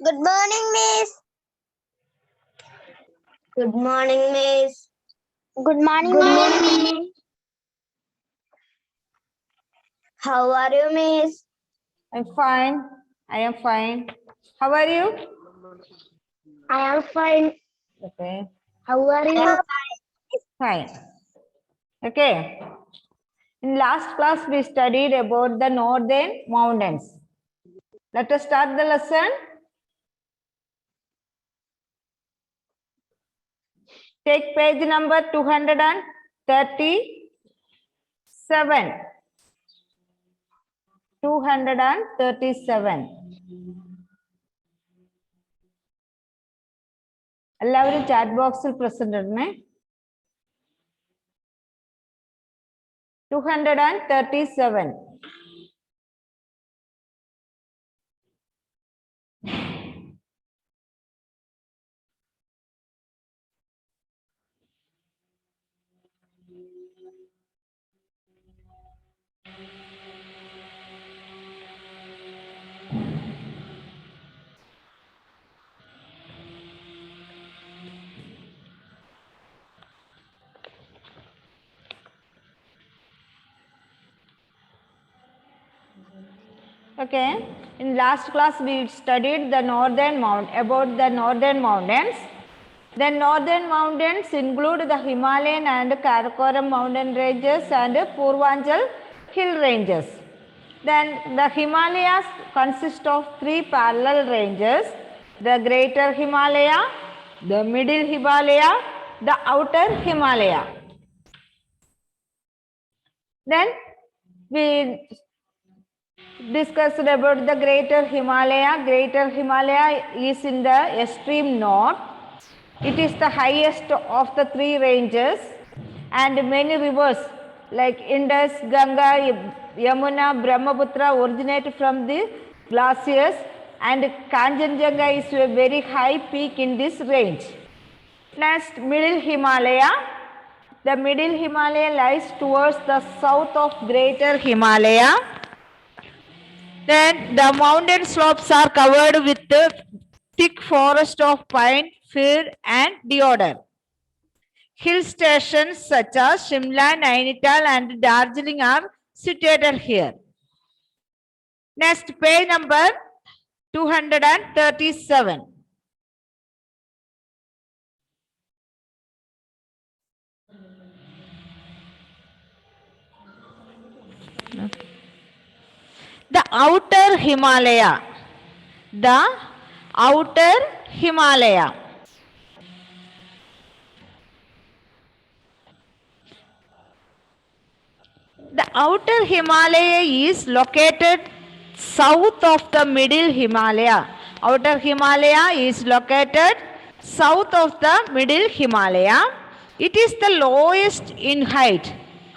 Good morning, Miss. Good morning, Miss. Good morning, Miss. How are you, Miss? I'm fine. I am fine. How are you? I am fine. Okay. How are you? Fine. Okay. In last class, we studied about the northern mountains. Let us start the lesson. Take page number 237. 237. എല്ലാവരും chat ബോക്സിൽ present ഇടണേ. 237. Okay. In last class, we studied the northern about the northern mountains. The northern mountains include the Himalayan and Karakoram mountain ranges and Purvanchal hill ranges. Then the Himalayas consist of three parallel ranges: the Greater Himalaya, the Middle Himalaya, the Outer Himalaya. Then we discussed about the Greater Himalaya. Greater Himalaya is in the extreme north. It is the highest of the three ranges, and many rivers like Indus, Ganga, Yamuna, Brahmaputra originate from the glaciers, and Kanchenjunga is a very high peak in this range. Next, Middle Himalaya. The Middle Himalaya lies towards the south of Greater Himalaya. Then the mountain slopes are covered with the thick forest of pine, fir and deodar. Hill stations such as Shimla, Nainital and Darjeeling are situated here. Next, page number 237. The outer Himalaya. The outer Himalaya. The outer Himalaya is located south of the middle Himalaya. Outer Himalaya is located south of the middle Himalaya. It is the lowest in height.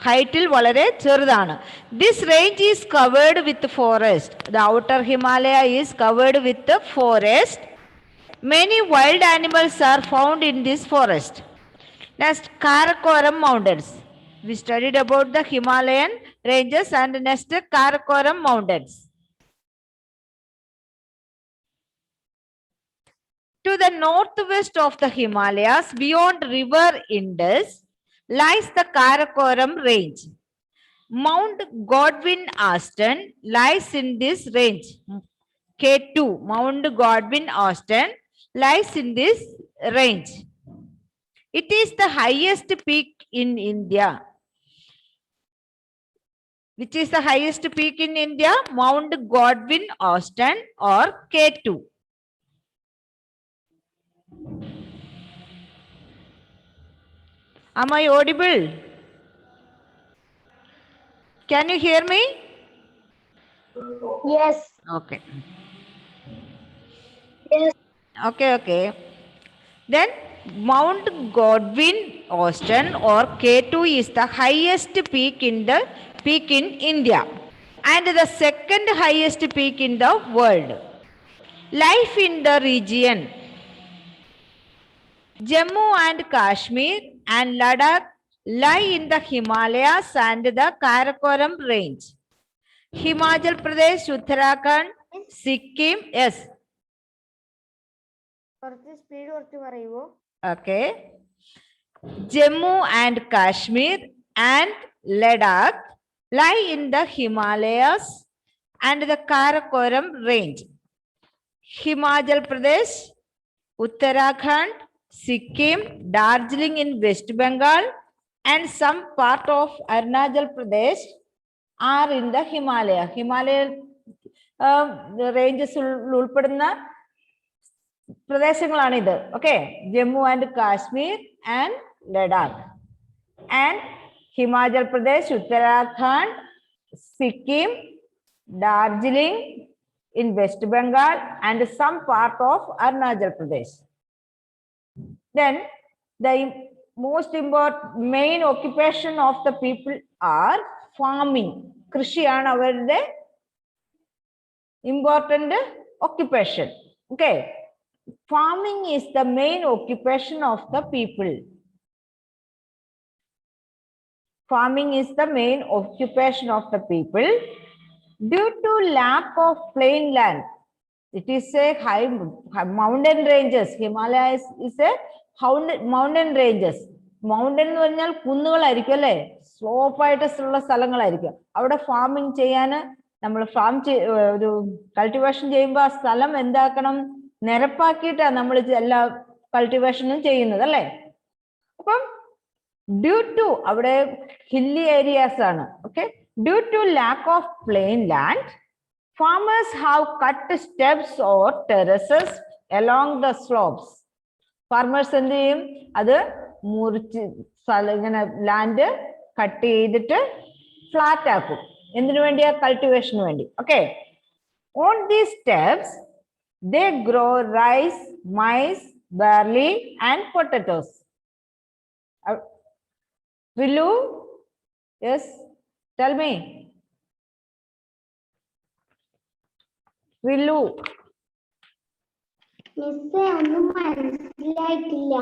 Heightil valare ചെറുതാണ്. This range is covered with forest. The outer Himalaya is covered with the forest. Many wild animals are found in this forest. Next, Karakoram mountains. We studied about the Himalayan ranges and next Karakoram mountains. To the northwest of the Himalayas, beyond river Indus, lies the Karakoram range. Mount Godwin Austen lies in this range. K2, Mount Godwin Austen lies in this range. It is the highest peak in India. Which is the highest peak in India? Mount Godwin Austen or K2. Am I audible? Can you hear me? Yes. Okay. Yes. Okay. Then Mount Godwin Austen or K2 is the highest peak in India and the second highest peak in the world. Life in the region. Jammu and Kashmir and Ladakh lie in the Himalayas and the Karakoram range. Himachal Pradesh, Uttarakhand, Sikkim, yes. Okay. Jammu and Kashmir and Ladakh lie in the Himalayas and the Karakoram range. Himachal Pradesh, Uttarakhand, Sikkim, Darjeeling in West Bengal, and some part of Arunachal Pradesh are in the Himalaya. Himalaya ranges ഉൾപ്പെടുന്ന പ്രദേശങ്ങളാണിത്. Okay, Jammu and Kashmir and Ladakh, and Himachal Pradesh, Uttarakhand, Sikkim, Darjeeling in West Bengal, and some part of Arunachal Pradesh. Then the most important main occupation of the people are farming. കൃഷിയാണ് അവരുടെ important occupation. Okay, farming is the main occupation of the people. Farming is the main occupation of the people. Due to lack of plain land, it is a high mountain ranges. Himalayas is a mountain ranges. Mountain എന്ന് പറഞ്ഞാൽ കുന്നുകളായിരിക്കും അല്ലേ, slope ആയിട്ടുള്ള സ്ഥലങ്ങളായിരിക്കും. അവിടെ farming ചെയ്യാൻ നമ്മൾ ഒരു cultivation ചെയ്യുമ്പോൾ ആ സ്ഥലം എന്താക്കണം, നിരപ്പാക്കിയിട്ടാണ് നമ്മൾ എല്ലാ കൾട്ടിവേഷനും ചെയ്യുന്നത് അല്ലേ. അപ്പം ഡ്യൂ ടു അവിടെ ഹില്ലി ഏരിയാസ് ആണ്. Okay, due to lack of plain land, farmers have cut steps or terraces along the slopes. Farmers എന്ത് ചെയ്യും, അത് മുറിച്ച് ഇങ്ങനെ ലാൻഡ് കട്ട് ചെയ്തിട്ട് ഫ്ലാറ്റ് ആക്കും. എന്തിനു വേണ്ടിയാ, കൾട്ടിവേഷന് വേണ്ടി. Okay, on these steps they grow rice, maize, barley and potatoes. Rilu, yes, tell me. Rilu. മിസ്സേ ഒന്നും മനസ്സിലായിട്ടില്ല.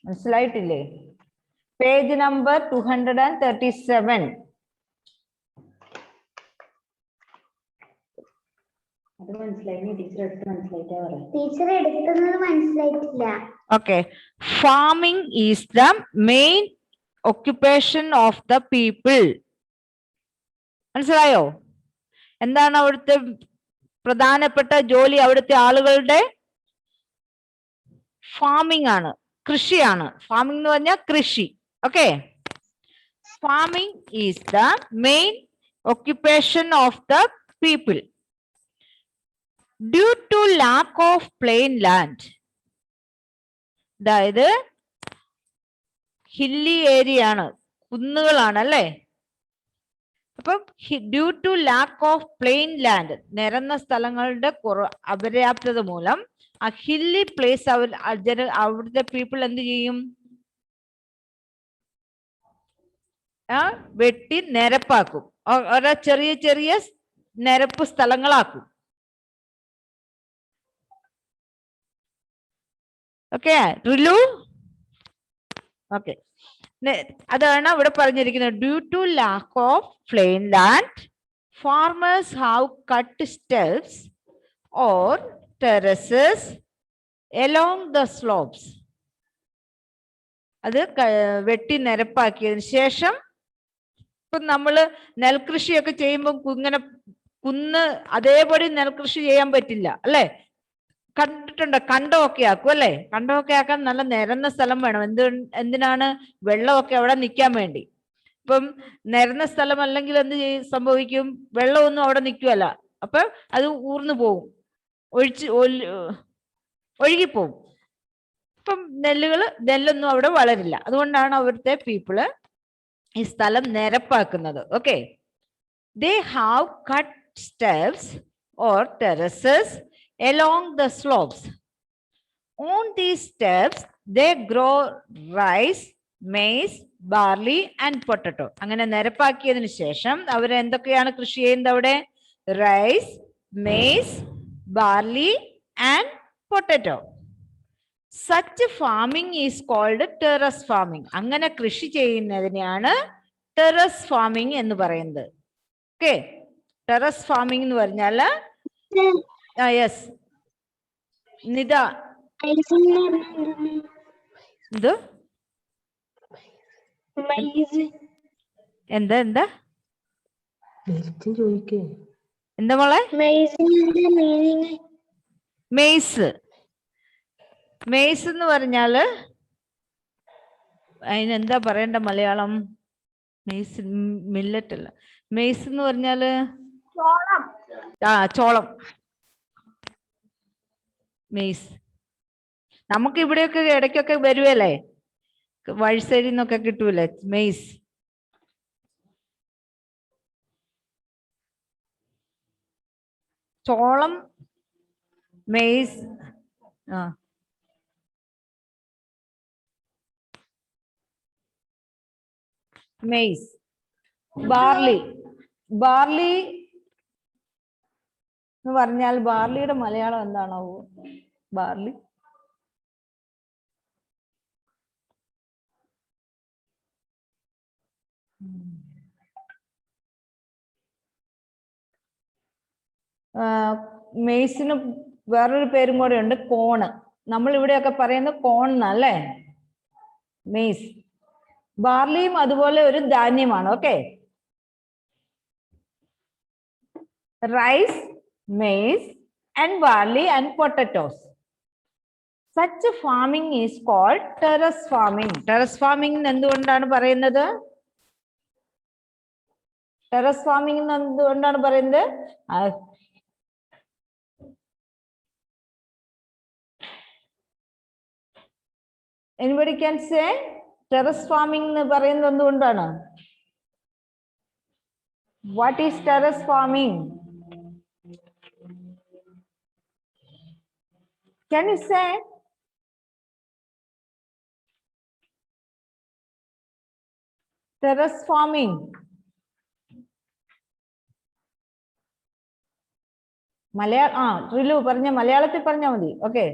മനസ്സിലായിട്ടില്ലേ? Page number 237. ടീച്ചർ എടുക്കുന്നത് മനസ്സിലായിട്ടില്ല. Okay, farming is the main occupation of the people. മനസ്സിലായോ? എന്താണ് അവിടുത്തെ പ്രധാനപ്പെട്ട ജോലി? അവിടുത്തെ ആളുകളുടെ ഫാമിംഗ് ആണ്, കൃഷിയാണ്. ഫാമിംഗ് എന്ന് പറഞ്ഞാൽ കൃഷി. Okay, farming is the main occupation of the people. Due to lack of plain land, അതായത് ഹില്ലി ഏരിയ ആണ്, കുന്നുകളാണ് അല്ലേ. അപ്പം due to lack of plain land, നിരന്ന സ്ഥലങ്ങളുടെ അപര്യാപ്തത മൂലം ആ ഹില്ലി പ്ലേസ് അവിടുത്തെ പീപ്പിൾ എന്ത് ചെയ്യും, വെട്ടി നിരപ്പാക്കും, ഓരോ ചെറിയ ചെറിയ നിരപ്പ് സ്ഥലങ്ങളാക്കും. ഓക്കെ, റിലു. ഓക്കെ, അതാണ് ഇവിടെ പറഞ്ഞിരിക്കുന്നത്. Due to lack of plain land, farmers have cut steps or terraces along the slopes. അത് വെട്ടി നിരപ്പാക്കിയതിനു ശേഷം, ഇപ്പം നമ്മള് നെൽകൃഷിയൊക്കെ ചെയ്യുമ്പോൾ ഇങ്ങനെ കുന്ന് അതേപടി നെൽകൃഷി ചെയ്യാൻ പറ്റില്ല അല്ലേ. കണ്ടിട്ടുണ്ടോ? കണ്ടമൊക്കെ ആക്കും അല്ലേ. കണ്ടമൊക്കെ ആക്കാൻ നല്ല നിരന്ന സ്ഥലം വേണം. എന്തിനാണ്? വെള്ളമൊക്കെ അവിടെ നിൽക്കാൻ വേണ്ടി. ഇപ്പം നിരന്ന സ്ഥലം അല്ലെങ്കിൽ എന്ത് സംഭവിക്കും, വെള്ളമൊന്നും അവിടെ നിൽക്കുമല്ല, അപ്പൊ അത് ഊർന്നു പോകും, ഒഴുകിപ്പോവും. ഇപ്പം നെല്ലൊന്നും അവിടെ വളരില്ല. അതുകൊണ്ടാണ് അവിടുത്തെ പീപ്പിള് ഈ സ്ഥലം നിരപ്പാക്കുന്നത്. Okay, they have cut steps or terraces along the slopes. On these steps they grow rice, maize, barley and potato. അങ്ങനെ നിരപ്പാക്കിയതിനു ശേഷം അവർ എന്തൊക്കെയാണ് കൃഷി ചെയ്യുന്നത് അവിടെ? Rice, maize, barley and potato. Such farming is called terrace farming. അങ്ങനെ കൃഷി ചെയ്യുന്നതിനെയാണ് terrace farming എന്ന് പറയുന്നത്. ഓക്കെ, ടെറസ് ഫാമിംഗ് എന്ന് പറഞ്ഞാൽ യെസ് നിത എന്ത് എന്താ എന്താ എന്താ മോളെ? മെയ്സ്. മെയ്സ് എന്ന് പറഞ്ഞാല് അതിനെന്താ പറയണ്ട മലയാളം? മെയ്സ് മില്ലറ്റ് അല്ല. മെയ്സ് എന്ന് പറഞ്ഞാല് ചോളം. മെയ്സ് നമുക്ക് ഇവിടെയൊക്കെ ഇടയ്ക്കൊക്കെ വരുവല്ലേ, വഴി സൈഡിൽ നിന്നൊക്കെ കിട്ടൂലേ മെയ്സ്. ചോളം, മെയ്സ്. മെയ്സ്. ബാർലി. ബാർലി എന്ന് പറഞ്ഞാൽ ബാർലിയുടെ മലയാളം എന്താണോ? ബാർലി മെയ്സിന് വേറൊരു പേരും കൂടെ ഉണ്ട്, കോണ്. നമ്മൾ ഇവിടെയൊക്കെ പറയുന്നത് കോൺ എന്നല്ലേ മെയ്സ്. ബാർലിയും അതുപോലെ ഒരു ധാന്യമാണ്. Okay. Rice, maize and barley and potatoes. Such farming is called terrace farming. Terrace farming എന്തുകൊണ്ടാണ് പറയുന്നത്? ടെറസ് ഫാമിംഗ് എന്തുകൊണ്ടാണ് പറയുന്നത്? Anybody can say terrace farming എന്ന് പറയുന്നത് എന്തുകൊണ്ടാണ്? What is terrace farming? Can you say? Terrace farming. റിലു പറഞ്ഞ മലയാളത്തിൽ പറഞ്ഞാൽ മതി. Okay.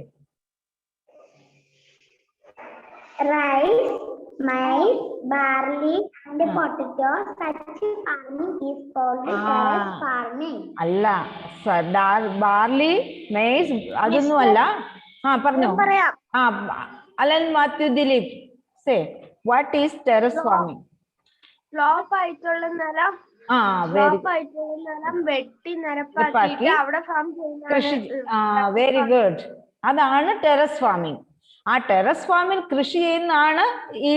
Rice, maize, barley and potatoes. Such farming is called terrace farming. അല്ല, ബാർലി, മെയ്സ് അതൊന്നും അല്ല. പറഞ്ഞോ. Alan Mathew Dileep, say what is terrace farming? Slope ആയിട്ടുള്ള നിലം വെട്ടി നിരപ്പാക്കി അവിടെ ഫാം ചെയ്യുന്ന. Very good. അതാണ് ടെറസ് ഫാമിംഗ്. ആ ടെറസ് ഫാമിൽ കൃഷി ചെയ്യുന്നതാണ് ഈ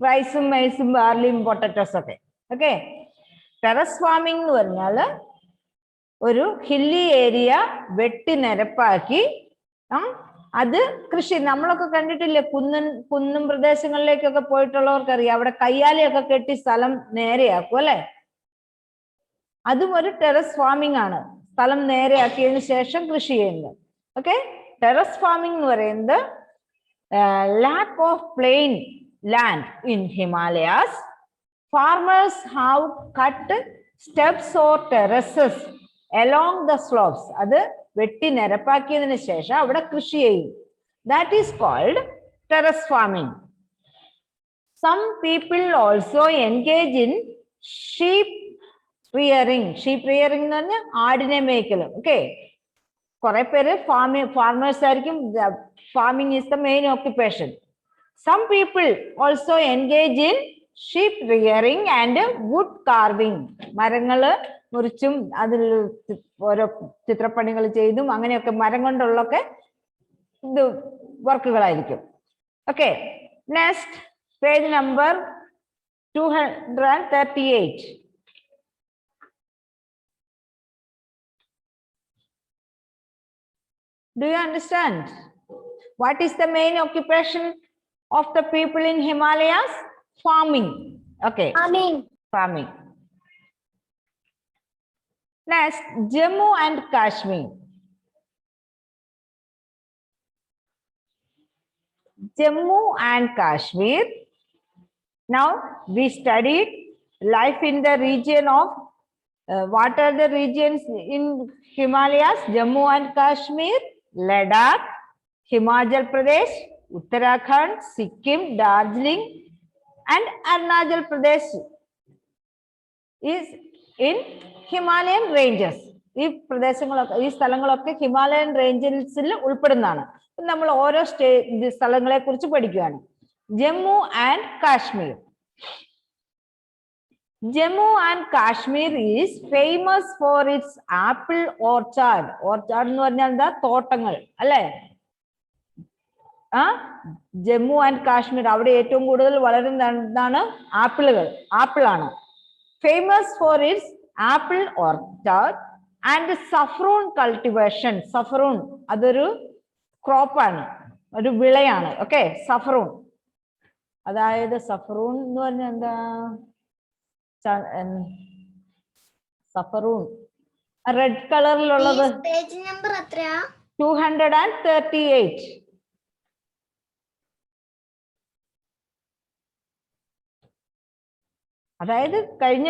റൈസും, മെയ്സും, ബാർലിയും, പൊട്ടറ്റോസ് ഒക്കെ. ഓക്കെ. ടെറസ് ഫാമിംഗ് എന്ന് പറഞ്ഞാല് ഒരു ഹില്ലി ഏരിയ വെട്ടി നിരപ്പാക്കി അത് കൃഷി. നമ്മളൊക്കെ കണ്ടിട്ടില്ലേ, കുന്നും പ്രദേശങ്ങളിലേക്കൊക്കെ പോയിട്ടുള്ളവർക്ക് അറിയാം, അവിടെ കയ്യാലയൊക്കെ കെട്ടി സ്ഥലം നേരെയാക്കും അല്ലെ. അതും ഒരു ടെറസ് ഫാമിംഗ് ആണ്, സ്ഥലം നേരെയാക്കിയതിനു ശേഷം കൃഷി ചെയ്യുന്നത്. ഓക്കെ. ടെറസ് ഫാമിംഗ് എന്ന് പറയുന്നത് lack of plain land in Himalayas. Farmers have cut steps or terraces along the slopes. അത് വെട്ടി നിരപ്പാക്കിയതിനു ശേഷം അവിടെ കൃഷി ചെയ്യും. That is called terrace farming. Some people also engage in sheep rearing. Sheep rearing എന്ന് പറഞ്ഞാൽ ആടിനെ മേയ്ക്കലും. ഓക്കെ. കുറെ പേര് farmers ആയിരിക്കും. Farming is the main occupation. Some people also engage in sheep rearing and wood carving. മരങ്ങള് മുറിച്ചും അതിൽ ഓരോ ചിത്രപ്പണികൾ ചെയ്തും അങ്ങനെയൊക്കെ മരം കൊണ്ടുള്ളൊക്കെ ഇത് വർക്കുകളായിരിക്കും. Okay. Next page number 238. Do you understand? What is the main occupation of the people in Himalayas? Farming. Okay. Farming. Next, Jammu and Kashmir. Jammu and Kashmir. Now we studied life in the region of what are the regions in Himalayas? Jammu and Kashmir, Ladakh, Himachal Pradesh, Uttarakhand, Sikkim, Darjeeling, and Arunachal Pradesh is in Himalayan ranges. ഈ പ്രദേശങ്ങളൊക്കെ, ഈ സ്ഥലങ്ങളൊക്കെ Himalayan റേഞ്ചസിൽ ഉൾപ്പെടുന്നതാണ്. നമ്മൾ ഓരോ സ്ഥലങ്ങളെ കുറിച്ച് പഠിക്കുകയാണ്. Jammu and Kashmir. Jammu and Kashmir is famous for its apple orchard. Orchard എന്ന് പറഞ്ഞാൽ എന്താ? തോട്ടങ്ങൾ അല്ലേ? ജമ്മു ആൻഡ് കാശ്മീർ അവിടെ ഏറ്റവും കൂടുതൽ വളരുന്ന എന്താണ്? ആപ്പിളുകൾ. ആപ്പിളാണ്. Famous for its apple orchard and saffron cultivation. Saffron അതൊരു ക്രോപ്പാണ്, ഒരു വിളയാണ്. ഓക്കെ, സഫ്രൂൺ. അതായത് സഫ്രൂൺ എന്ന് പറഞ്ഞാൽ എന്താ? സഫറൂൺ റെഡ് കളറിലുള്ളത്. പേജ് നമ്പർ എത്രയാ? 238. അതായത് കഴിഞ്ഞ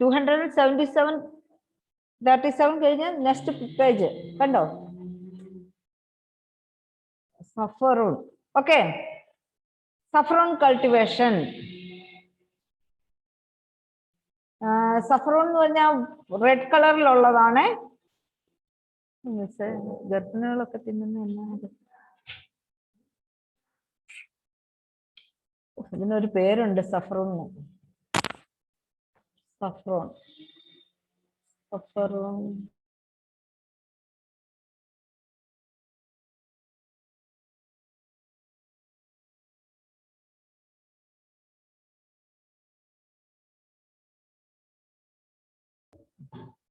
237 കഴിഞ്ഞ നെക്സ്റ്റ് പേജ് കണ്ടോ? സഫറൂൺ. Okay, സഫറൂൺ cultivation. സഫറൂൺ എന്ന് പറഞ്ഞാൽ റെഡ് കളറിലുള്ളതാണ്. ഗർഭിണികളൊക്കെ തിന്നുന്ന ഇതിനൊരു പേരുണ്ട്, സഫറൂൺ. സഫറൂൺ സഫറൂൺ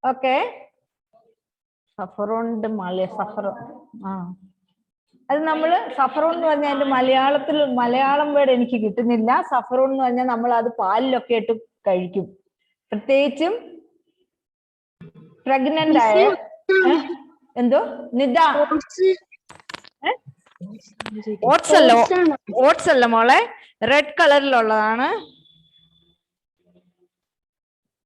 ഓക്കെ. സഫറോണിന്റെ സഫറോൺ. അത് നമ്മള് സഫറോൺ എന്ന് പറഞ്ഞാൽ അതിന്റെ മലയാളം വേർഡ് എനിക്ക് കിട്ടുന്നില്ല. സഫറോൺ എന്ന് പറഞ്ഞാൽ നമ്മൾ അത് പാലിലൊക്കെ ഇട്ട് കഴിക്കും. പ്രത്യേകിച്ചും പ്രഗ്നന്റ് ആയ എന്തോ നിദ ഓട്സ് അല്ല മോളെ, റെഡ് കളറിലുള്ളതാണ്.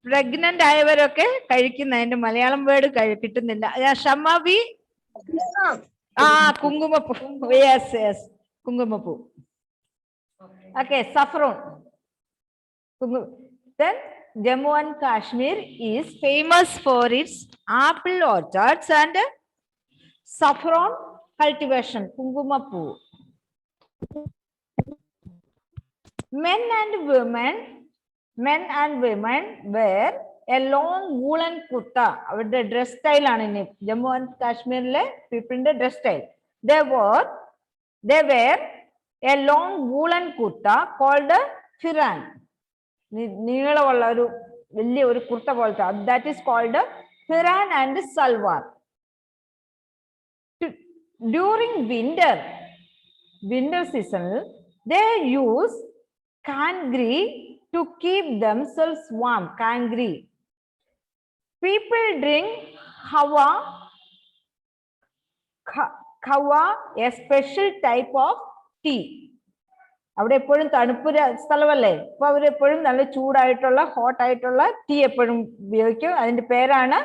പ്രഗ്നന്റ് ആയവരൊക്കെ കഴിക്കുന്ന അതിന്റെ മലയാളം വേർഡ് കിട്ടുന്നില്ല. ഷമാവി കുങ്കുമപ്പൂ. യെസ് യെസ്, കുങ്കുമപ്പൂ. Okay, saffron. Then Jammu and Kashmir is famous for its apple orchards and saffron cultivation. Kungumappu. Men and women wear a long woolen kurta. അവരുടെ ഡ്രസ് സ്റ്റൈൽ ആണ് ഇനി Jammu and കാശ്മീരിലെ പീപ്പിളിന്റെ dress style. They wear a long woolen kurta called firan. നീളമുള്ള ഒരു വലിയ ഒരു കുർത്ത പോലത്തെ, that is called firan and salwar. During winter season they use kangri to keep themselves warm. Kangri. People drink kawa, a special type of tea. അവിടെ എപ്പോഴും തണുപ്പ് സ്ഥലമല്ലേ, അപ്പൊ അവരെപ്പോഴും നല്ല ചൂടായിട്ടുള്ള ഹോട്ടായിട്ടുള്ള ടീ എപ്പോഴും ഉപയോഗിക്കും. അതിന്റെ പേരാണ്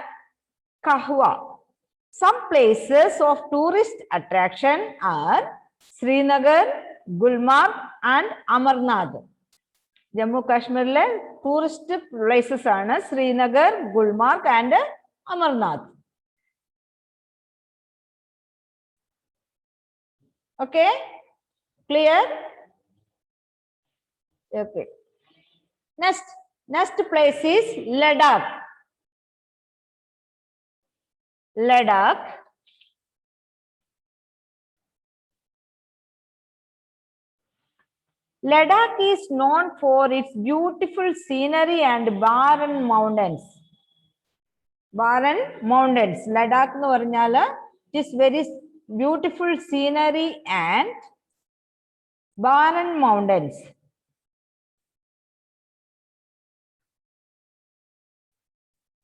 kahwa. Some places of tourist attraction are Srinagar, Gulmarg and Amarnath. Jammu കാശ്മീരിലെ ടൂറിസ്റ്റ് പ്ലേസസ് ആണ് Srinagar, Gulmarg and Amarnath. Okay, clear? Okay. Next place is Ladakh. Ladakh is known for its beautiful scenery and barren mountains. Ladakh എന്ന് പറഞ്ഞാല് it is very beautiful scenery and barren mountains.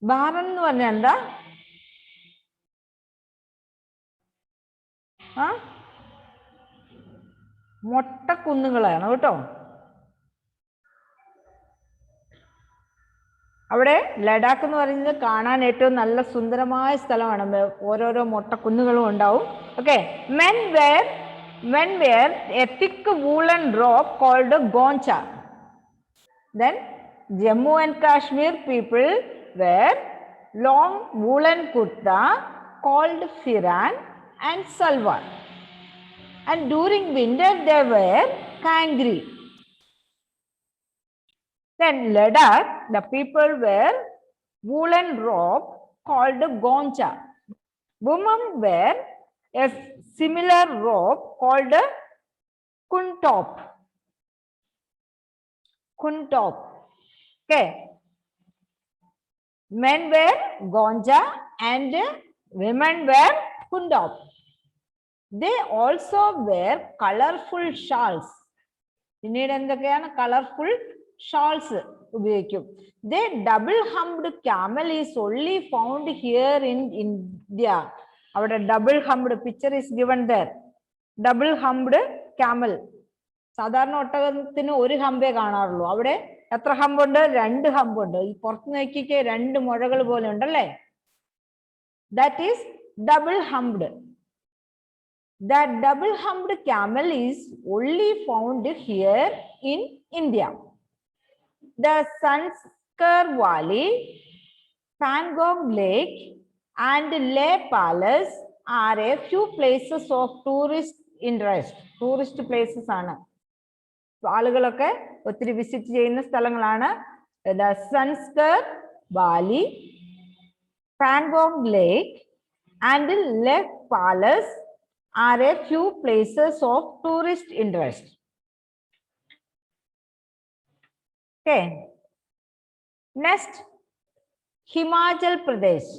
Barren എന്ന് പറഞ്ഞാൽ എന്താ? മൊട്ടക്കുന്നുകളാണ് കേട്ടോ. അവിടെ ലഡാക്ക് എന്ന് പറയുന്നത് കാണാൻ ഏറ്റവും നല്ല സുന്ദരമായ സ്ഥലമാണ്. ഓരോരോ മൊട്ടക്കുന്നുകളും ഉണ്ടാവും. Okay, men wear a thick woolen robe called goncha. Then Jammu and Kashmir people wear long woolen kurta called firan and salwar. and during winter they wear kangri. Then Ladakh, the people wear woolen robe called goncha. Women wear a similar robe called kuntop. Kuntop. Okay. Men wear gonja and women wear kuntop. They also wear colorful shawls. പിന്നീട് എന്തൊക്കെയാണ് colourful shawls ഉപയോഗിക്കും. The double humped camel is only found here in India. അവിടെ double humped picture is given there. Double humped camel. സാധാരണ ഒട്ടകത്തിന് ഒരു ഹമ്പേ കാണാറുള്ളൂ. അവിടെ എത്ര ഹമ്പുണ്ട്? 2 ഹമ്പുണ്ട്. ഈ പുറത്ത് നോക്കിക്ക് 2 മുഴകൾ പോലെ ഉണ്ടല്ലേ. That is double humped. That double-humped camel is only found here in India. The Sanskar Valley, Pangong Lake, and Leh Palace are a few places of tourist interest. Tourist places ആണ്. ആളുകളൊക്കെ ഒത്തിരി വിസിറ്റ് ചെയ്യുന്ന സ്ഥലങ്ങളാണ്. The Sanskar Valley, Pangong Lake, and Leh Palace are a few places of tourist interest. Okay. Next, Himachal Pradesh.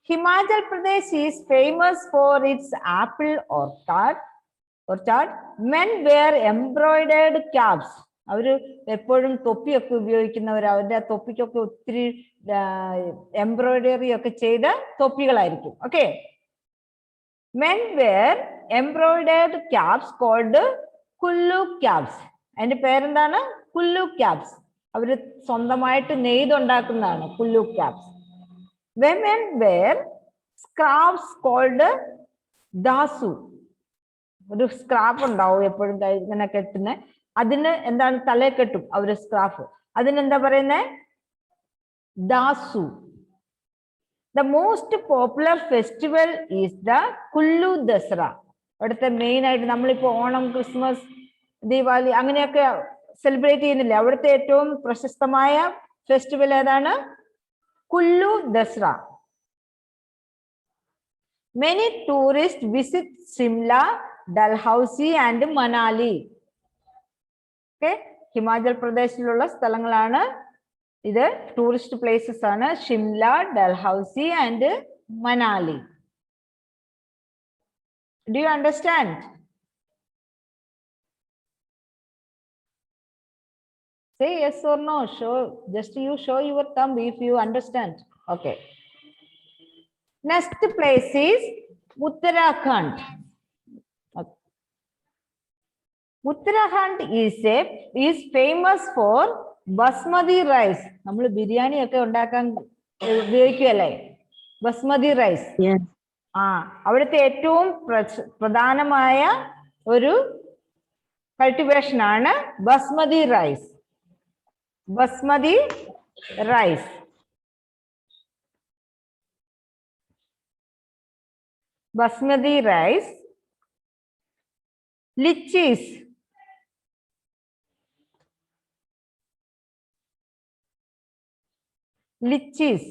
Himachal Pradesh is famous for its apple orchard. Men wear embroidered caps. അവര് എപ്പോഴും തൊപ്പിയൊക്കെ ഉപയോഗിക്കുന്നവർ. അവരുടെ ആ തൊപ്പിക്കൊക്കെ ഒത്തിരി embroidery ഒക്കെ ചെയ്ത തൊപ്പികളായിരിക്കും. Okay. Men wear embroidered caps called Kullu caps. അതിന്റെ പേരെന്താണ്? കുല്ലു ക്യാപ്സ്. അവര് സ്വന്തമായിട്ട് നെയ്തുണ്ടാക്കുന്നതാണ് Kullu caps. Women wear scarfs called ദാസു. ഒരു സ്ക്രാഫ് ഉണ്ടാവും എപ്പോഴും ഇങ്ങനെ കെട്ടുന്ന. അതിന് എന്താണ്? തലയെ കെട്ടും അവര് സ്ക്രാഫ്. അതിനെന്താ പറയുന്നത്? Dasu. The most popular festival is the Kullu Dasra. അവിടുത്തെ മെയിൻ ആയിട്ട് നമ്മളിപ്പോ ഓണം, ക്രിസ്മസ്, ദീപാവലി അങ്ങനെയൊക്കെ സെലിബ്രേറ്റ് ചെയ്യുന്നില്ലേ? അവിടുത്തെ ഏറ്റവും പ്രശസ്തമായ ഫെസ്റ്റിവൽ ഏതാണ്? കുല്ലു ദസ്ര. Many tourists visit Shimla, Dalhousie and Manali. Okay, Himachal പ്രദേശിലുള്ള സ്ഥലങ്ങളാണ് ഇത്. ടൂറിസ്റ്റ് പ്ലേസസ് ആണ് Shimla, Dalhousie and Manali. Do you understand? Say yes or no. Show, just you show your thumb if you understand. Okay. Next place is Uttarakhand. Uttarakhand is famous for basmati rice. നമ്മൾ ബിരിയാണി ഒക്കെ ഉണ്ടാക്കാൻ ഉപയോഗിക്കുമല്ലേ basmati rice. അവിടുത്തെ ഏറ്റവും പ്രധാനമായ ഒരു cultivation ആണ് basmati rice. Basmati rice. Basmati rice. Lychees. Lychees.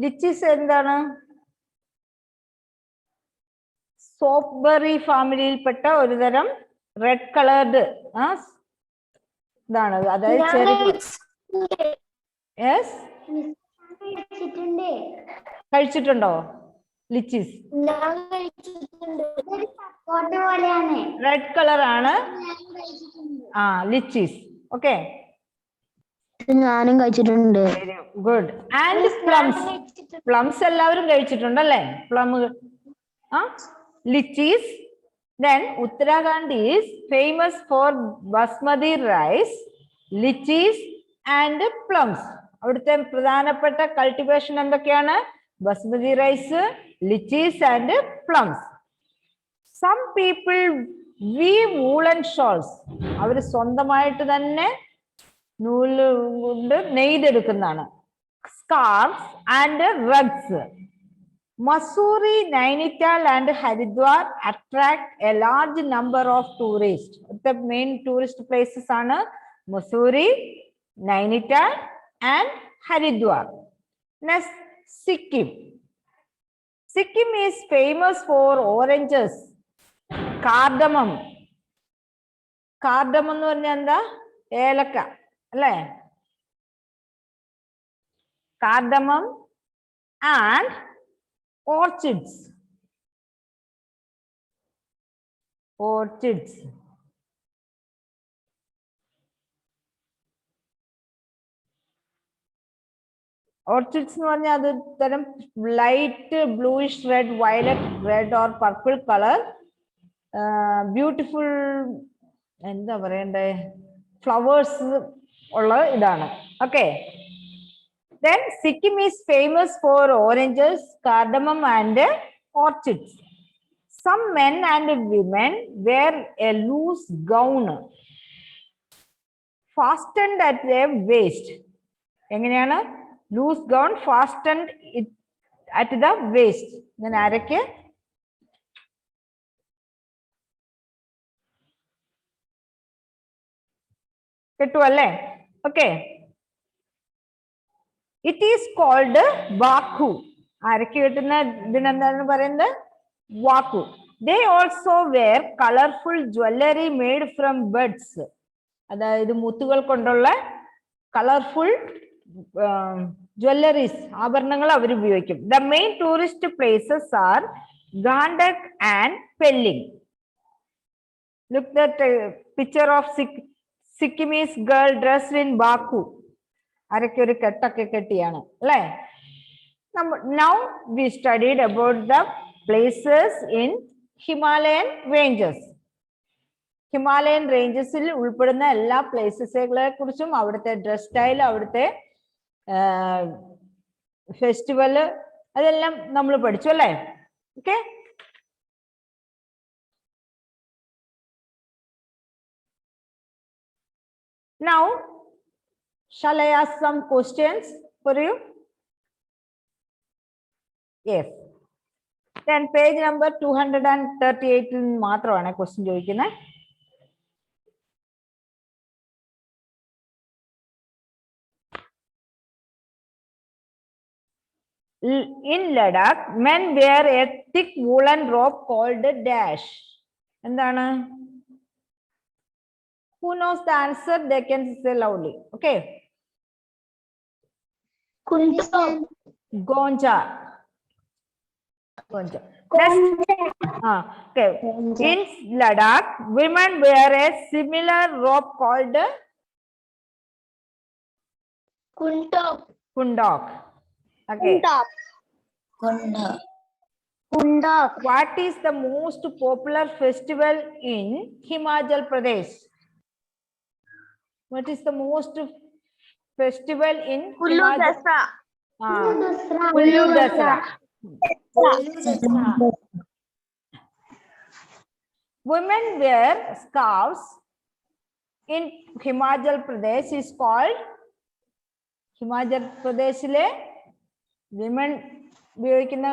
Lychees എന്താണ്? Soapberry ഫാമിലിയിൽപ്പെട്ട ഒരു തരം റെഡ് കളേർഡ് ഇതാണ്. അതായത് കഴിച്ചിട്ടുണ്ടോ ലിച്ചീസ്? റെഡ് കളർ ആണ് ലിച്ചീസ്. ഓക്കെ, ഞാനും കഴിച്ചിട്ടുണ്ട്. ഗുഡ്. And plums. പ്ലംസ് എല്ലാവരും കഴിച്ചിട്ടുണ്ടല്ലേ? Plum. ലിച്ചീസ്. Then Uttarakhand is famous for basmati rice, lichis and plums. അവിടുത്തെ പ്രധാനപ്പെട്ട കൾട്ടിവേഷൻ എന്തൊക്കെയാണ്? Basmati rice, lychees and plums. Some people weave woolen shawls. അവർ സ്വന്തമായിട്ട് തന്നെ നൂല് കൊണ്ട് നെയ്തെടുക്കുന്നതാണ്. scarves and rugs. Mussoorie, Nainital and Haridwar attract a large number of tourists. The main tourist places are Mussoorie, Nainital and Haridwar. Next, Sikkim. Sikkim is famous for oranges, cardamom. Cardamom എന്ന് പറഞ്ഞാൽ എന്താ? ഏലക്ക അല്ലേ? Cardamom and orchids. Orchids. Orchids എന്ന് പറഞ്ഞാൽ അത് തരം light bluish red, violet red or purple colour, beautiful എന്താ പറയണ്ടേ, ഫ്ലവേഴ്സ് ഉള്ള ഇതാണ്. Okay. Then Sikkim is famous for oranges, cardamom and orchids. Some men and women wear a loose gown fastened at their waist. എങ്ങനെയാണ്? Loose gown fastened at the waist. ഞാൻ ആരൊക്കെ? കേട്ടു അല്ലേ? Okay. It is called Vaku. ആരൊക്കെ കിട്ടുന്ന ഇതിനെന്താണ് പറയുന്നത്? Vaku. They also wear colorful jewelry made from birds. അതായത് മുത്തുകൾ കൊണ്ടുള്ള കളർഫുൾ ജ്വല്ലറീസ്, ആഭരണങ്ങൾ അവർ ഉപയോഗിക്കും. The main tourist places are Gandak and Pelling. Look at the picture of Sikkimese girl dressed in Baku. ആരൊക്കെ ഒരു കെട്ടൊക്കെ കെട്ടിയാണ് അല്ലേ? Now we studied about the places in Himalayan ranges. Himalayan റേഞ്ചസിൽ ഉൾപ്പെടുന്ന എല്ലാ പ്ലേസസുകളെ കുറിച്ചും അവിടുത്തെ ഡ്രസ് സ്റ്റൈൽ, അവിടുത്തെ ഫെസ്റ്റിവല്, അതെല്ലാം നമ്മൾ പഠിച്ചു അല്ലേ? Okay. Now shall I ask some questions for you? Yes. Then page number 238 മാത്രമാണ് ക്വസ്റ്റ്യൻ ചോദിക്കുന്നത്. In Ladakh, men wear a thick woolen robe called dash. എന്താണ്? Who knows the answer? They can say loudly. Okay. Gonja. Gonja. Okay. In Ladakh, women wear a similar robe called Kundok. Okay. Kundok. What is the most popular festival in Himachal Pradesh? What is the most festival in Kullu Dasra. Kullu Dasra. Women wear scarves in Himachal Pradesh is called Himachal Pradeshile women ഉപയോഗിക്കുന്ന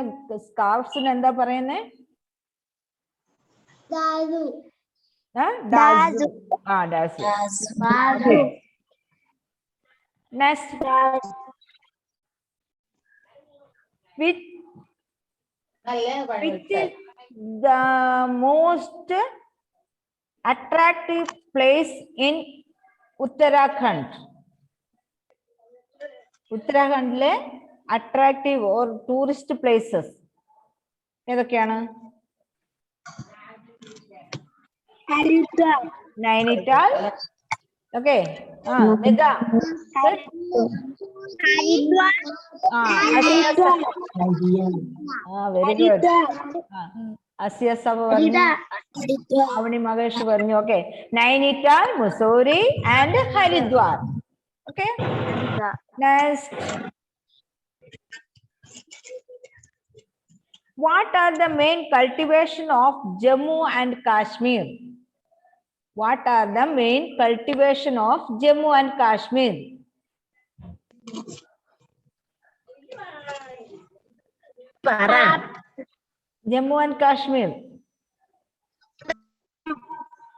സ്കാർഫ്സിന് എന്താ പറയുന്നേ? Dazu. Next, which is the most attractive place in Uttarakhand? ഉത്തരാഖണ്ഡിലെ attractive or tourist places ഏതൊക്കെയാണ്? Nainital. Okay. Very good. Asiya Saba പറഞ്ഞു, അവണി മഹേഷ് പറഞ്ഞു. Okay. Nainital, Mussoorie and Haridwar. Okay. Next, what are the main cultivation of Jammu and Kashmir? What are the main cultivation of Jammu and Kashmir? Jammu and Kashmir.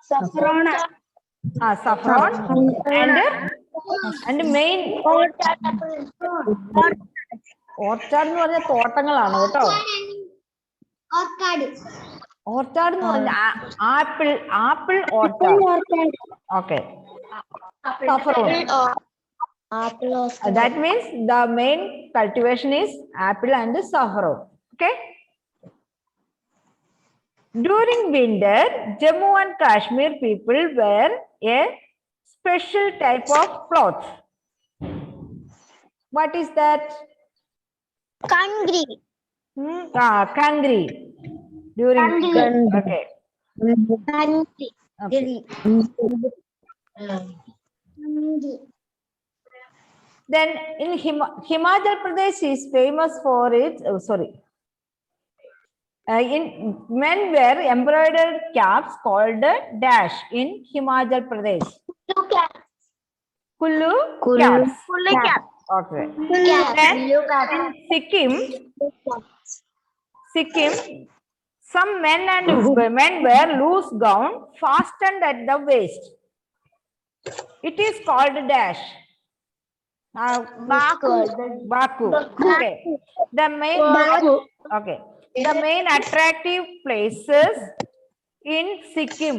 Saffron. Saffron. And main orchard എന്ന് പറഞ്ഞ തോട്ടങ്ങളാണ് കേട്ടോ. Orchard എന്ന് പറഞ്ഞ apple orchard. Okay. Saffron. That means the main cultivation is apple and saffron. Okay. During winter, Jammu and Kashmir people wear a special type of cloth. What is that? Kangri. Kangri. During okay. Kangri. Okay. Then in Himachal Pradesh is famous for its men wear embroidered caps called dash in Himachal Pradesh. Kullu caps. Okay. Then in Sikkim, some men and women wear loose gown fastened at the waist. It is called dash. Baku. Okay. The main attractive places in Sikkim.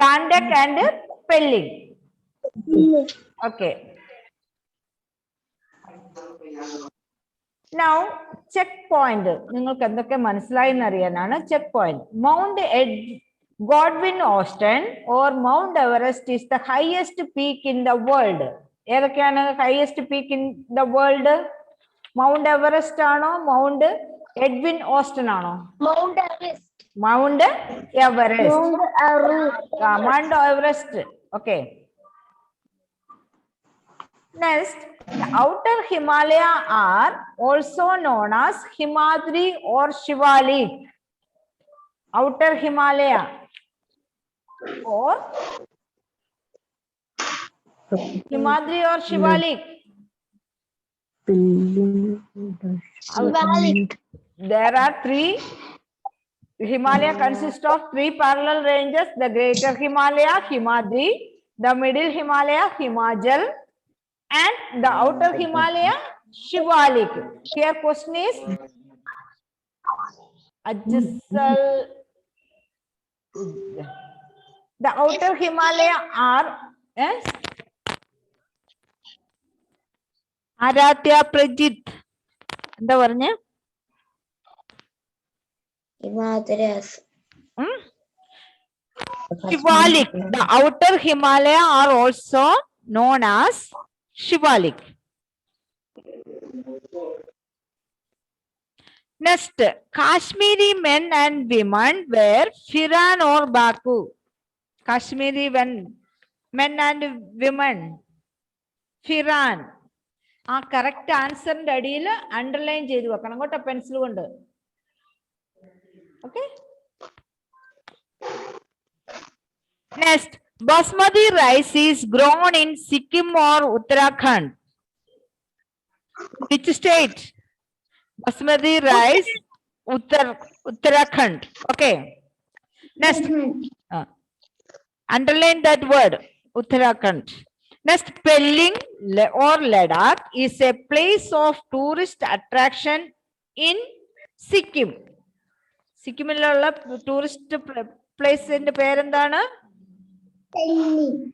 Gandak and Pelling. Okay. Now, checkpoint. നിങ്ങൾക്ക് എന്തൊക്കെ മനസ്സിലായി എന്നറിയാനാണ് checkpoint. Mount Godwin Austen or Mount Everest is the highest peak in the world. ഏതൊക്കെയാണ് highest peak in the world? Mount Everest ആണോ Mount Edwin Austen ആണോ? Mount Everest. Mount Everest. Okay. Next, the outer Himalaya are also known as Himadri or Shivalik. Outer Himalaya or Himadri or Shivalik. There are three. Himalaya consists of three parallel ranges: the Greater Himalaya, Himadri; the Middle Himalaya, Himachal; and the Outer Himalaya, Shivalik. Here question is the Outer Himalaya are Aratya Prajit. എന്താ പറഞ്ഞ Shivalik. The Outer Himalaya are also known as Shivalik. Next, Kashmiri men and women wear Firan or Baku. Kashmiri men and women Firan. Correct answer in the underline chedu vekanam gotta pencil kondu. Okay. Next, Basmati rice is grown in Sikkim or Uttarakhand. Which state? Basmati rice, Uttarakhand. Okay. Next, underline that word, Uttarakhand. Next, Pelling or Ladakh is a place of tourist attraction in Sikkim. Sikkimiലുള്ള tourist place in the പേരെന്താണ്?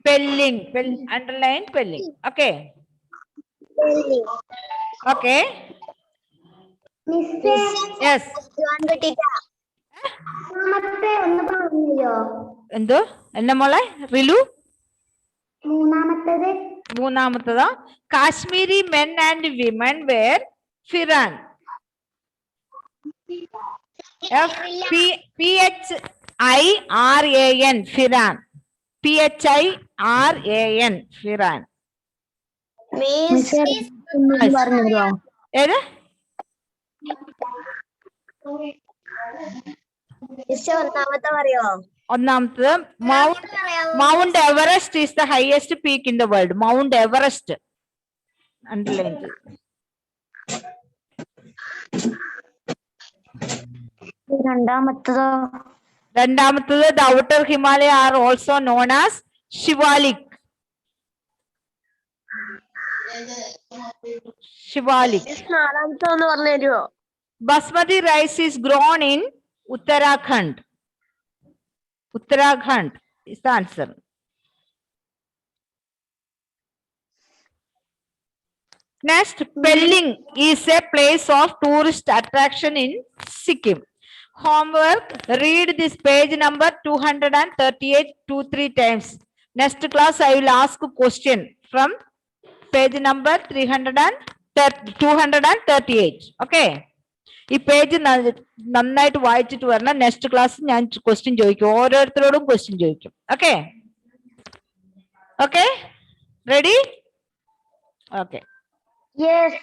Pelling. Underline Pelling. Okay. Okay. Yes. എന്തോ എന്നെ മോളെ റിലു മൂന്നാമത്തതാ Kashmiri men and women wear Firan. Phiran. Firan. Phiran. Firan. ഏത് ഒന്നാമത്തത് Mount Everest is the highest peak in the world. Mount Everest. Underline. രണ്ടാമത്തതോ രണ്ടാമത്തത് the outer Himalaya are also known as Shivalik. Shivalik. നാലാമത്തെ ഒന്ന് പറഞ്ഞു തരുമോ? Basmati rice is grown in Uttarakhand. Uttarakhand is the answer. Next, Pelling is a place of tourist attraction in Sikkim. Homework, read this page number 238 2-3 times. Next class, I will ask a question from page number 238. Okay. ഈ page നന്നായിട്ട് വായിച്ചിട്ട് വരണം. Next class ഞാൻ question ചോദിക്കും, ഓരോരുത്തരോടും question ചോദിക്കും. Okay okay, ready? Okay. Yes.